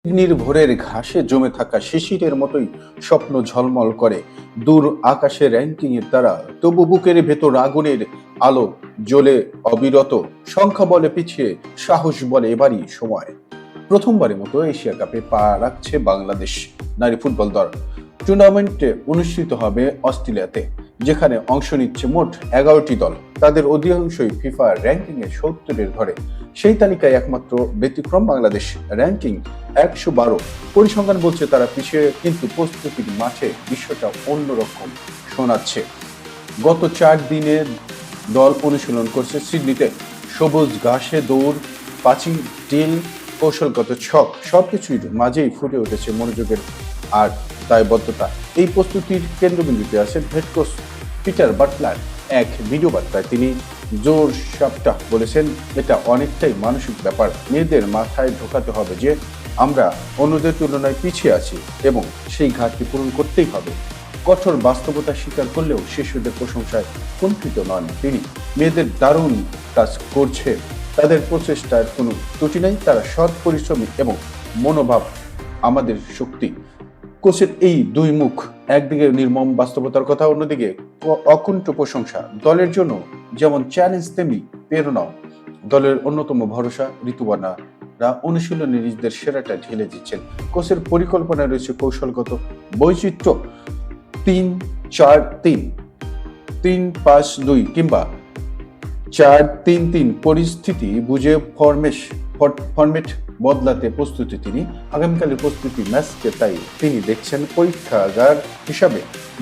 নির্ভরের ঘাসে জমে থাকা শিশিরের মতোই স্বপ্ন ঝলমল করে দূর আকাশে র্যাঙ্কিং এর তারা, তবু বুকের ভেতর আগুনের আলো জ্বলে অবিরত। সংখ্যা বলে পিছিয়ে, সাহস বলে এবারই সময়। প্রথমবারের মতো এশিয়া কাপে পা রাখছে বাংলাদেশ নারী ফুটবল দল। টুর্নামেন্টে অনুষ্ঠিত হবে অস্ট্রেলিয়াতে, যেখানে অংশ নিচ্ছে মোট 11টি দল। তাদের অধিকাংশই ফিফা র্যাঙ্কিং এর 70-এর ঘরে। সেই তালিকায় একমাত্র ব্যতিক্রম বাংলাদেশ, র্যাঙ্কিং 112। পরিসংখ্যান বলছে তারা পিছিয়ে, কিন্তু প্রস্তুতির মাঠে বিশ্বটা অন্যরকম শোনাচ্ছে। গত 4 দিনে দল অনুশীলন করছে সিডনিতে। সবুজ ঘাসে দৌড়, পাঁচিল ডিল, কৌশলগত ছক, সবকিছুর মাঝেই ফুটে উঠেছে মনোযোগের আর দায়বদ্ধতা। এই প্রস্তুতির কেন্দ্রবিন্দুতে আছেন হেড কোচ পিটার বাটলার। এক ভিডিও বার্তায় তিনি জোর সাপটা বলেছেন, এটা অনেকটাই মানসিক ব্যাপার। মেয়েদের মাথায় ঢোকাতে হবে যে আমরা অন্যদের তুলনায় পিছিয়ে আছি এবং সেই ঘাটতি পূরণ করতেই হবে। কঠোর বাস্তবতা স্বীকার করলেও শিশুদের প্রশংসায় কুণ্ঠিত নন তিনি। মেয়েদের দারুণ কাজ করছে, তাদের প্রচেষ্টার কোনো ত্রুটি নেই, তারা সৎ, পরিশ্রমী এবং মনোভাব আমাদের শক্তি। কোচের এই দুই মুখ, একদিকে নির্মম বাস্তবতার কথা, অন্যদিকে অকুণ্ঠ প্রশংসা। দলের জন্য যেমন চ্যালেঞ্জ তেমনি প্রেরণাও। দলের অন্যতম ভরসা ঋতুবানারা অনুশীলনে নিজেদের সেরাটা ঢেলে দিচ্ছেন। কোচের পরিকল্পনা রয়েছে কৌশলগত বৈচিত্র্য, 3-4-3, 3-5-2 কিংবা 4-3-3 পরিস্থিতি বুঝে ফরম্যাট বদলাতে প্রস্তুতি তিনি। আগামীকালের প্রস্তুতি ম্যাচকে তাই তিনি দেখছেন পরীক্ষাগার হিসাবে।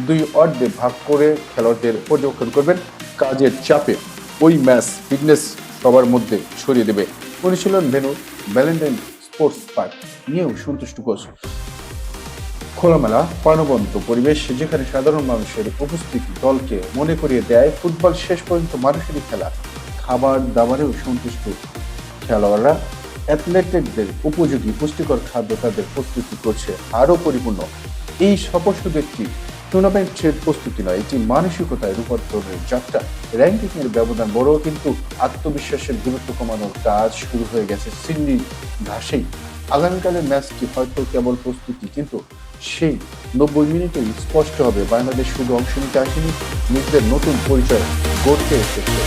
দুই অর্ধে ভাগ করে খেলোয়াড়দের পর্যবেক্ষণ করবেন। কাজের চাপে ওই ম্যাচ ফিটনেস সবার মধ্যে ছড়িয়ে দেবে। অনুশীলন ভেন্যু ভ্যালেন্টাইন স্পোর্টস পার্ক নিয়েও সন্তুষ্ট কোচ। খোলামেলা প্রাণবন্ত পরিবেশ, যেখানে সাধারণ মানুষের উপস্থিতি দলকে মনে করিয়ে দেয় ফুটবল শেষ পর্যন্ত মানুষেরই খেলা। খাবার দাবারেও সন্তুষ্ট খেলোয়াড়রা। অ্যাথলেটিকদের উপযোগী পুষ্টিকর খাদ্য তাদের প্রস্তুতি করছে আরও পরিপূর্ণ। এই সফর শুধু একটি টুর্নামেন্টের প্রস্তুতি নয়, এটি মানসিকতায় রূপান্তরের যাত্রা। র্যাঙ্কিং এর ব্যবধান বড়, কিন্তু আত্মবিশ্বাসের দূরত্ব কমানোর কাজ শুরু হয়ে গেছে সিডনি ঘাসেই। আগামীকালের ম্যাচটি হয়তো কেবল প্রস্তুতি, কিন্তু সেই 90 মিনিটেই স্পষ্ট হবে বাংলাদেশ শুধু অংশ নিতে আসেনি, নিজেদের নতুন পরিচয় গড়তে এসেছে।